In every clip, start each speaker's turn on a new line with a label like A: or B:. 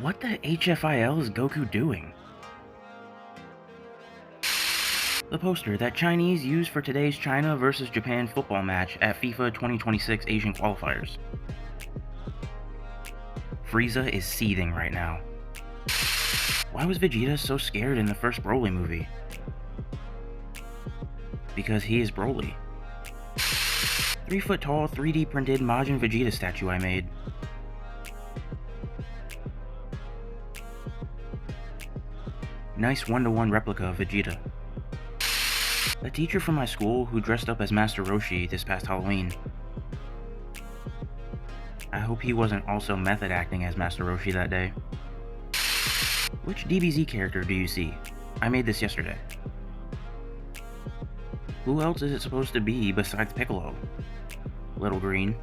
A: What the HFIL is Goku doing? The poster that Chinese used for today's China vs Japan football match at FIFA 2026 Asian qualifiers. Frieza is seething right now. Why was Vegeta so scared in the first Broly movie? Because he is Broly. 3-foot tall 3D printed Majin Vegeta statue I made. Nice 1-to-1 replica of Vegeta. A teacher from my school who dressed up as Master Roshi this past Halloween. I hope he wasn't also method acting as Master Roshi that day. Which DBZ character do you see? I made this yesterday. Who else is it supposed to be besides Piccolo? Little Green.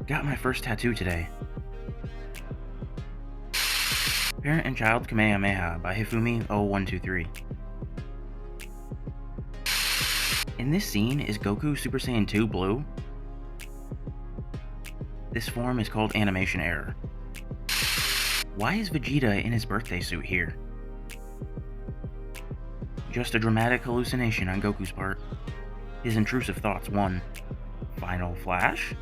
A: Got my first tattoo today. Parent and Child Kamehameha by Hifumi0123. In this scene, is Goku Super Saiyan 2 blue? This form is called animation error. Why is Vegeta in his birthday suit here? Just a dramatic hallucination on Goku's part. His intrusive thoughts won. Final flash?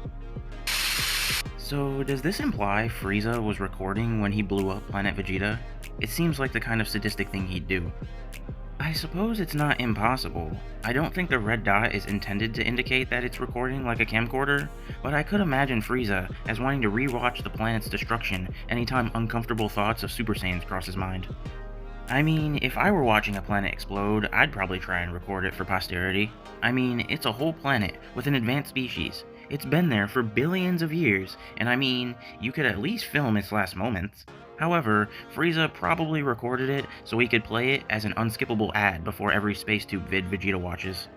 A: So does this imply Frieza was recording when he blew up Planet Vegeta? It seems like the kind of sadistic thing he'd do. I suppose it's not impossible. I don't think the red dot is intended to indicate that it's recording like a camcorder, but I could imagine Frieza as wanting to rewatch the planet's destruction anytime uncomfortable thoughts of Super Saiyans cross his mind. I mean, if I were watching a planet explode, I'd probably try and record it for posterity. I mean, it's a whole planet with an advanced species. It's been there for billions of years, and I mean, you could at least film its last moments. However, Frieza probably recorded it so he could play it as an unskippable ad before every SpaceTube vid Vegeta watches.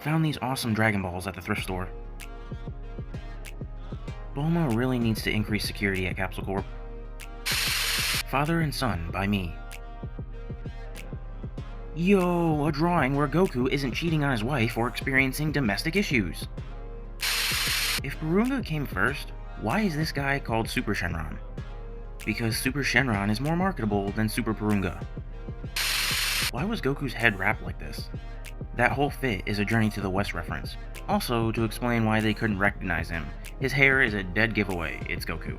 A: Found these awesome Dragon Balls at the thrift store. Bulma really needs to increase security at Capsule Corp. Father and Son by me. Yo, a drawing where Goku isn't cheating on his wife or experiencing domestic issues. If Purunga came first, why is this guy called Super Shenron? Because Super Shenron is more marketable than Super Purunga. Why was Goku's head wrapped like this? That whole fit is a Journey to the West reference. Also, to explain why they couldn't recognize him, his hair is a dead giveaway, it's Goku.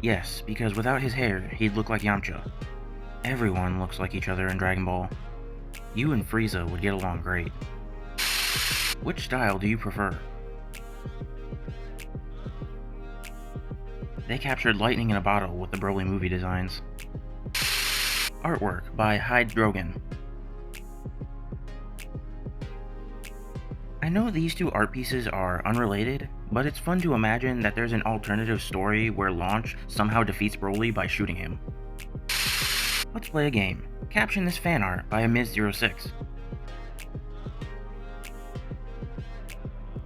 A: Yes, because without his hair, he'd look like Yamcha. Everyone looks like each other in Dragon Ball. You and Frieza would get along great. Which style do you prefer? They captured lightning in a bottle with the Broly movie designs. Artwork by Hyde Drogan. I know these two art pieces are unrelated, but it's fun to imagine that there's an alternative story where Launch somehow defeats Broly by shooting him. Let's play a game. Caption this fan art by Amiz06.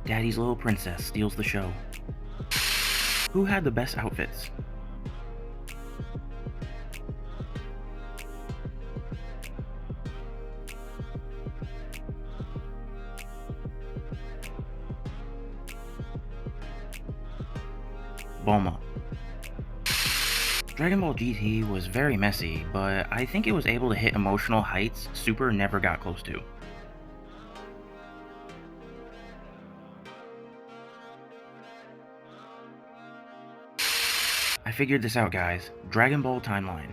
A: Daddy's little princess steals the show. Who had the best outfits? Bulma. Dragon Ball GT was very messy, but I think it was able to hit emotional heights Super never got close to. I figured this out, guys. Dragon Ball timeline.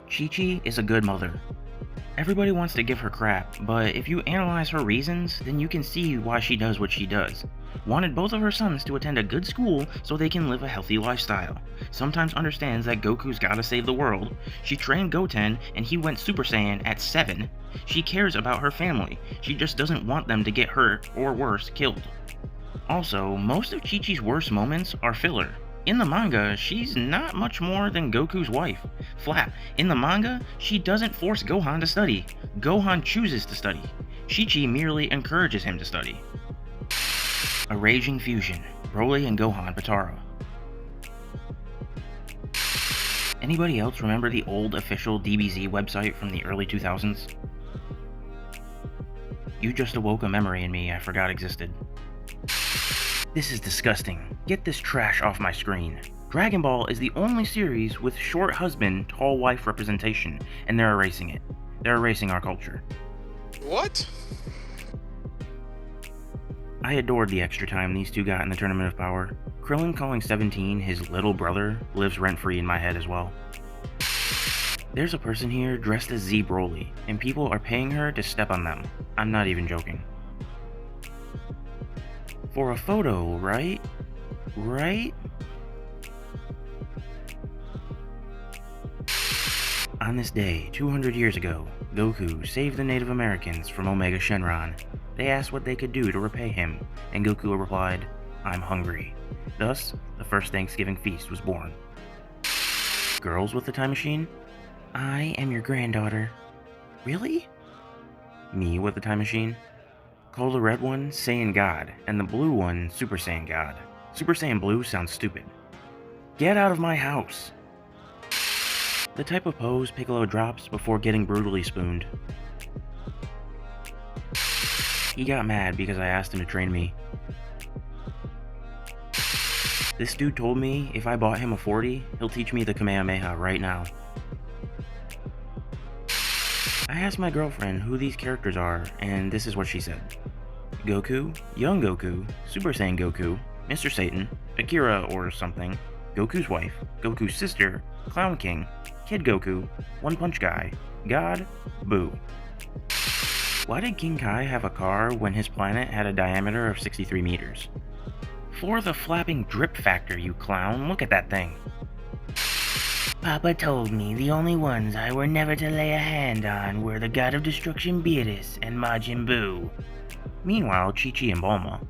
A: Chi-Chi is a good mother. Everybody wants to give her crap, but if you analyze her reasons, then you can see why she does what she does. Wanted both of her sons to attend a good school so they can live a healthy lifestyle. Sometimes understands that Goku's gotta save the world. She trained Goten and he went Super Saiyan at 7. She cares about her family. She just doesn't want them to get hurt or worse, killed. Also, most of Chi-Chi's worst moments are filler. In the manga, she's not much more than Goku's wife. Flat, in the manga, she doesn't force Gohan to study. Gohan chooses to study. Chi-Chi merely encourages him to study. A raging fusion, Broly and Gohan Potara. Anybody else remember the old official DBZ website from the early 2000s? You just awoke a memory in me I forgot existed. This is disgusting. Get this trash off my screen. Dragon Ball is the only series with short husband, tall wife representation, and they're erasing it. They're erasing our culture.
B: What?
A: I adored the extra time these two got in the Tournament of Power. Krillin calling 17 his little brother lives rent-free in my head as well. There's a person here dressed as Z Broly, and people are paying her to step on them. I'm not even joking. For a photo, right? Right? On this day, 200 years ago, Goku saved the Native Americans from Omega Shenron. They asked what they could do to repay him, and Goku replied, "I'm hungry." Thus, the first Thanksgiving feast was born. Girls with the time machine? I am your granddaughter. Really? Me with the time machine? Call the red one Saiyan God, and the blue one Super Saiyan God. Super Saiyan Blue sounds stupid. Get out of my house! The type of pose Piccolo drops before getting brutally spooned. He got mad because I asked him to train me. This dude told me if I bought him a 40, he'll teach me the Kamehameha right now. I asked my girlfriend who these characters are, and this is what she said. Goku, Young Goku, Super Saiyan Goku, Mr. Satan, Akira or something, Goku's wife, Goku's sister, Clown King, Kid Goku, One Punch Guy, God, Boo. Why did King Kai have a car when his planet had a diameter of 63 meters? For the flapping drip factor, you clown, look at that thing. Papa told me the only ones I were never to lay a hand on were the God of Destruction Beerus and Majin Buu. Meanwhile, Chi-Chi and Bulma.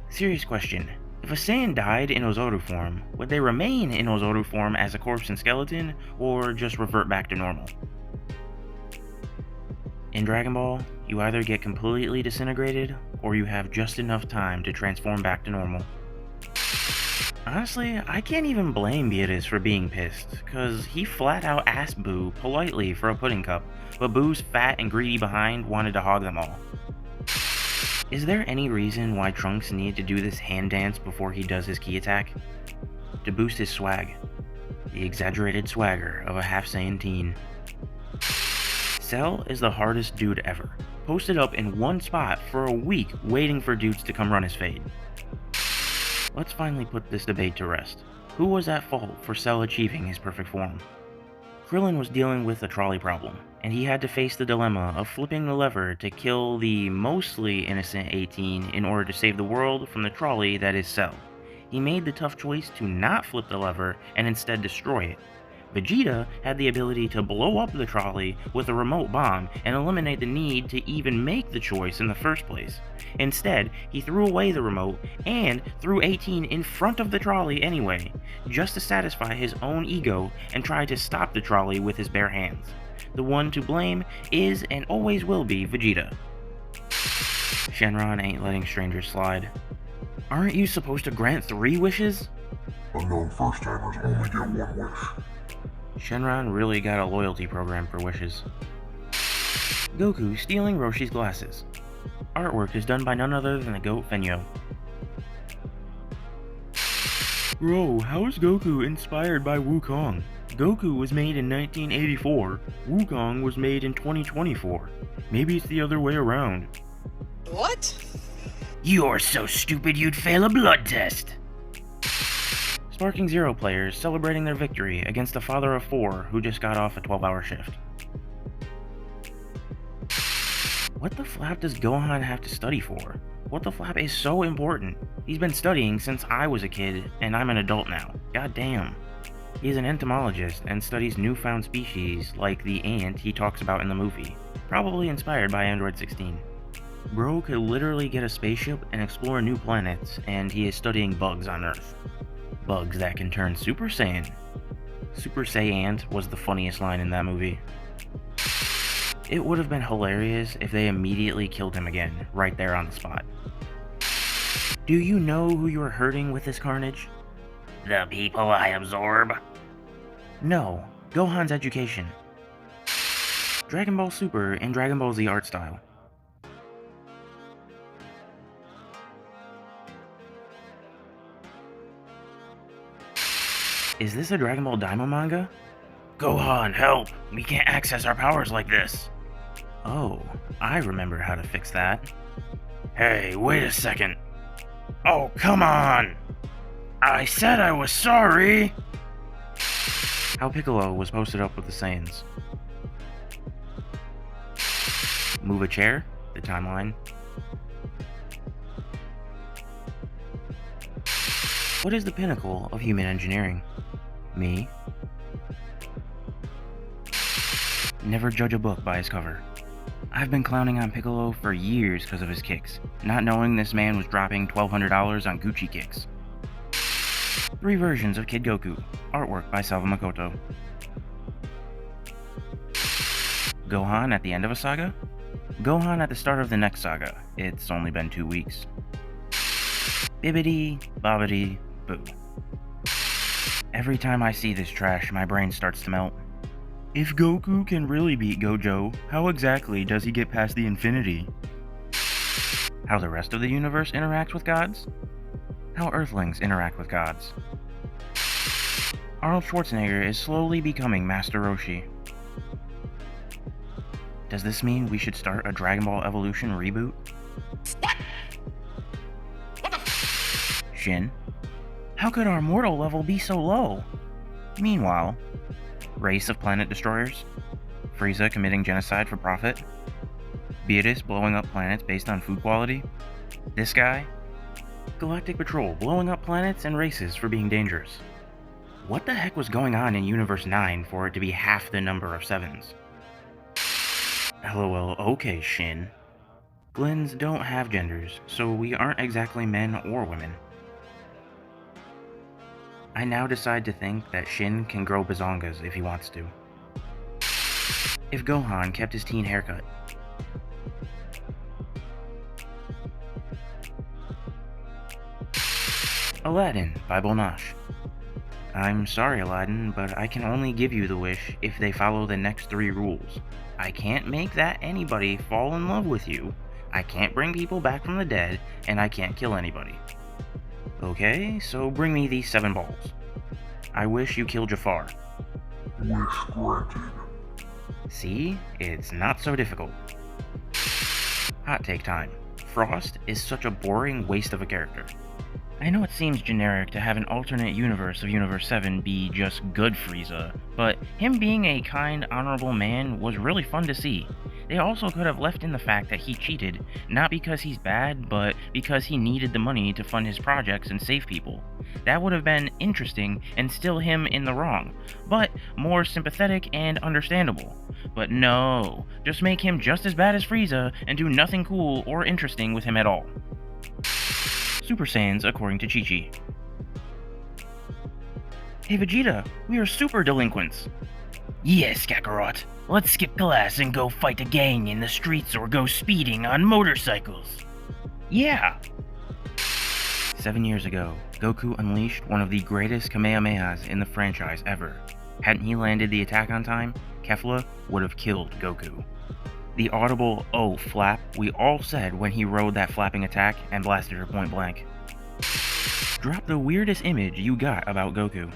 A: Serious question. If a Saiyan died in Ozoru form, would they remain in Ozoru form as a corpse and skeleton, or just revert back to normal? In Dragon Ball, you either get completely disintegrated, or you have just enough time to transform back to normal. Honestly, I can't even blame Beerus for being pissed, cause he flat out asked Boo politely for a pudding cup, but Boo's fat and greedy behind wanted to hog them all. Is there any reason why Trunks needed to do this hand dance before he does his ki attack? To boost his swag. The exaggerated swagger of a half Saiyan teen. Cell is the hardest dude ever. Posted up in one spot for a week waiting for dudes to come run his fade. Let's finally put this debate to rest. Who was at fault for Cell achieving his perfect form? Krillin was dealing with a trolley problem, and he had to face the dilemma of flipping the lever to kill the mostly innocent 18 in order to save the world from the trolley that is Cell. He made the tough choice to not flip the lever and instead destroy it. Vegeta had the ability to blow up the trolley with a remote bomb and eliminate the need to even make the choice in the first place. Instead, he threw away the remote and threw 18 in front of the trolley anyway, just to satisfy his own ego and try to stop the trolley with his bare hands. The one to blame is and always will be Vegeta. Shenron ain't letting strangers slide. Aren't you supposed to grant 3 wishes?
C: Unknown first-timers only get 1 wish.
A: Shenron really got a loyalty program for wishes. Goku stealing Roshi's glasses. Artwork is done by none other than the GOAT Fenyo. Bro, how is Goku inspired by Wukong? Goku was made in 1984, Wukong was made in 2024. Maybe it's the other way around.
B: What?
A: You're so stupid you'd fail a blood test! Sparking Zero players celebrating their victory against the father of 4 who just got off a 12-hour shift. What the flap does Gohan have to study for? What the flap is so important? He's been studying since I was a kid, and I'm an adult now. God damn. He's an entomologist and studies newfound species like the ant he talks about in the movie, probably inspired by Android 16. Bro could literally get a spaceship and explore new planets, and he is studying bugs on Earth. Bugs that can turn Super Saiyan. Super Saiyan was the funniest line in that movie. It would have been hilarious if they immediately killed him again, right there on the spot. Do you know who you are hurting with this carnage? The people I absorb. No, Gohan's education. Dragon Ball Super and Dragon Ball Z art style. Is this a Dragon Ball Daima manga? Gohan, help! We can't access our powers like this! Oh, I remember how to fix that. Hey, wait a second. Oh, come on! I said I was sorry! How Piccolo was posted up with the Saiyans. Move a chair, the timeline. What is the pinnacle of human engineering? Me? Never judge a book by its cover. I've been clowning on Piccolo for years because of his kicks, not knowing this man was dropping $1,200 on Gucci kicks. 3 versions of Kid Goku, artwork by Makoto. Gohan at the end of a saga? Gohan at the start of the next saga. It's only been 2 weeks. Bibbidi, bobbidi, boo. Every time I see this trash, my brain starts to melt. If Goku can really beat Gojo, how exactly does he get past the infinity? How the rest of the universe interacts with gods? How Earthlings interact with gods. Arnold Schwarzenegger is slowly becoming Master Roshi. Does this mean we should start a Dragon Ball Evolution reboot? Shin? How could our mortal level be so low? Meanwhile, race of planet destroyers? Frieza committing genocide for profit? Beerus blowing up planets based on food quality? This guy? Galactic Patrol blowing up planets and races for being dangerous. What the heck was going on in Universe 9 for it to be half the number of 7s? LOL, okay, Shin. Glens don't have genders, so we aren't exactly men or women. I now decide to think that Shin can grow bazongas if he wants to. If Gohan kept his teen haircut. Aladdin by Bonash. I'm sorry, Aladdin, but I can only give you the wish if they follow the next 3 rules. I can't make that anybody fall in love with you, I can't bring people back from the dead, and I can't kill anybody. Okay, so bring me these 7 balls. I wish you kill Jafar.
C: Wish granted.
A: See? It's not so difficult. Hot take time. Frost is such a boring waste of a character. I know it seems generic to have an alternate universe of Universe 7 be just good Frieza, but him being a kind, honorable man was really fun to see. They also could have left in the fact that he cheated, not because he's bad, but because he needed the money to fund his projects and save people. That would have been interesting and still him in the wrong, but more sympathetic and understandable. But no, just make him just as bad as Frieza and do nothing cool or interesting with him at all. Super Saiyans according to Chi-Chi. Hey Vegeta, we are super delinquents. Yes, Kakarot. Let's skip class and go fight a gang in the streets or go speeding on motorcycles. Yeah! 7 years ago, Goku unleashed one of the greatest Kamehamehas in the franchise ever. Hadn't he landed the attack on time, Kefla would have killed Goku. The audible "oh flap" we all said when he rode that flapping attack and blasted her point blank. Drop the weirdest image you got about Goku.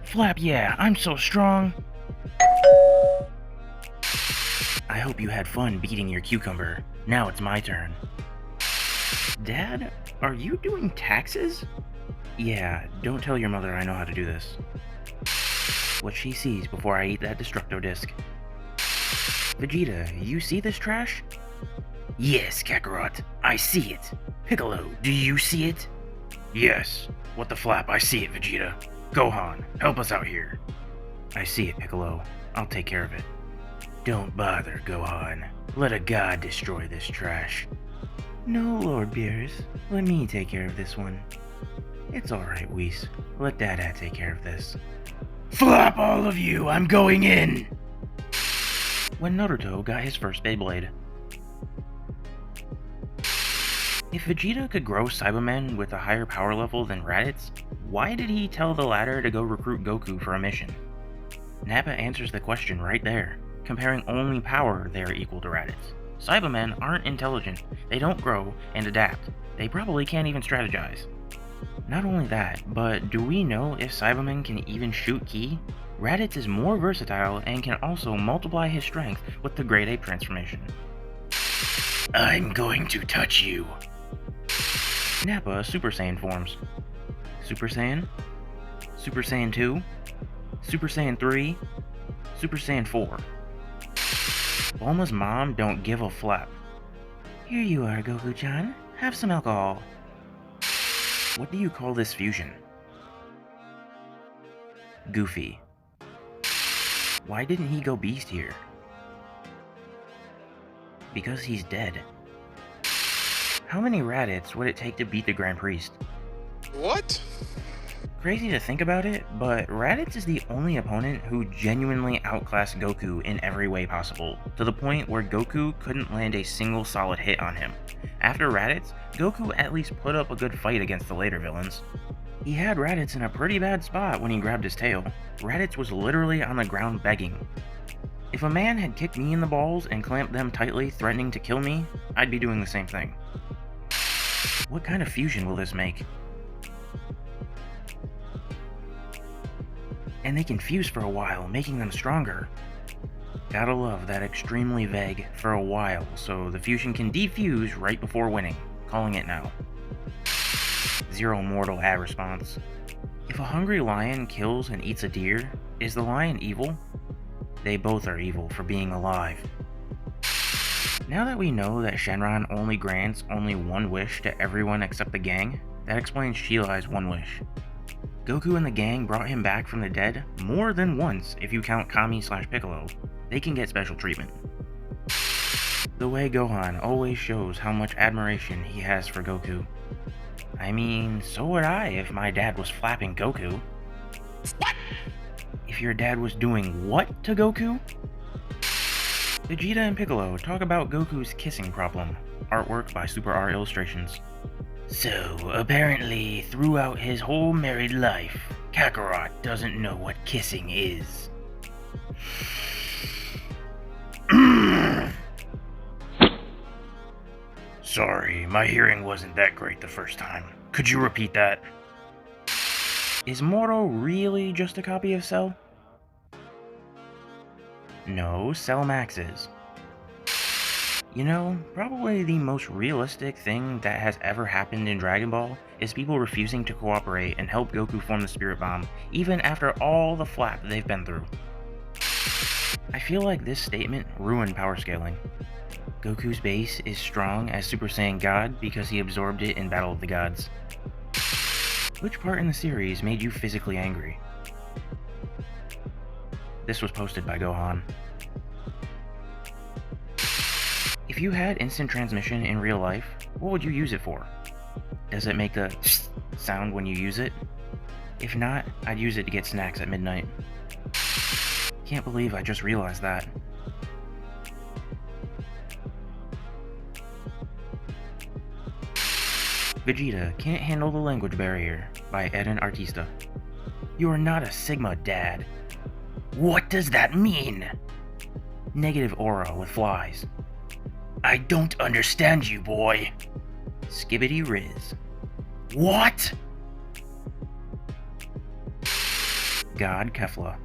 A: Flap, yeah, I'm so strong. I hope you had fun beating your cucumber. Now it's my turn. Dad, are you doing taxes? Yeah, don't tell your mother I know how to do this. What she sees before I eat that Destructo Disc. Vegeta, you see this trash? Yes, Kakarot, I see it. Piccolo, do you see it? Yes. What the flap, I see it, Vegeta. Gohan, help us out here. I see it, Piccolo. I'll take care of it. Don't bother, Gohan. Let a god destroy this trash. No, Lord Beerus. Let me take care of this one. It's alright, Whis. Let Dada take care of this. Flap all of you! I'm going in! When Naruto got his first Beyblade. If Vegeta could grow Saibamen with a higher power level than Raditz, why did he tell the latter to go recruit Goku for a mission? Nappa answers the question right there. Comparing only power, they are equal to Raditz. Saibamen aren't intelligent, they don't grow and adapt. They probably can't even strategize. Not only that, but do we know if Saibamen can even shoot ki? Raditz is more versatile and can also multiply his strength with the Great Ape transformation. I'm going to touch you. Nappa Super Saiyan forms. Super Saiyan? Super Saiyan 2? Super Saiyan 3? Super Saiyan 4. Bulma's mom don't give a flap. Here you are, Goku-chan. Have some alcohol. What do you call this fusion? Goofy. Why didn't he go beast here? Because he's dead. How many Raditz would it take to beat the Grand Priest?
B: What?
A: Crazy to think about it, but Raditz is the only opponent who genuinely outclassed Goku in every way possible, to the point where Goku couldn't land a single solid hit on him. After Raditz, Goku at least put up a good fight against the later villains. He had Raditz in a pretty bad spot when he grabbed his tail. Raditz was literally on the ground begging. If a man had kicked me in the balls and clamped them tightly, threatening to kill me, I'd be doing the same thing. What kind of fusion will this make? And they can fuse for a while, making them stronger. Gotta love that extremely vague "for a while," so the fusion can defuse right before winning. Calling it now. Zero mortal ad response. If a hungry lion kills and eats a deer, is the lion evil? They both are evil for being alive. Now that we know that Shenron only grants only one wish to everyone except the gang, that explains Shilai's one wish. Goku and the gang brought him back from the dead more than once if you count Kami/Piccolo. They can get special treatment. The way Gohan always shows how much admiration he has for Goku. I mean, so would I if my dad was flapping Goku. What? If your dad was doing what to Goku? Vegeta and Piccolo talk about Goku's kissing problem. Artwork by Super R Illustrations. So, apparently, throughout his whole married life, Kakarot doesn't know what kissing is. Sorry, my hearing wasn't that great the first time. Could you repeat that? Is Moro really just a copy of Cell? No, Cell Max is. You know, probably the most realistic thing that has ever happened in Dragon Ball is people refusing to cooperate and help Goku form the Spirit Bomb, even after all the flap they've been through. I feel like this statement ruined power scaling. Goku's base is strong as Super Saiyan God because he absorbed it in Battle of the Gods. Which part in the series made you physically angry? This was posted by Gohan. If you had instant transmission in real life, what would you use it for? Does it make the sound when you use it? If not, I'd use it to get snacks at midnight. Can't believe I just realized that. Vegeta Can't Handle the Language Barrier by Eden Artista. You are not a Sigma, Dad. What does that mean? Negative aura with flies. I don't understand you, boy. Skibbity Riz. What? God Kefla.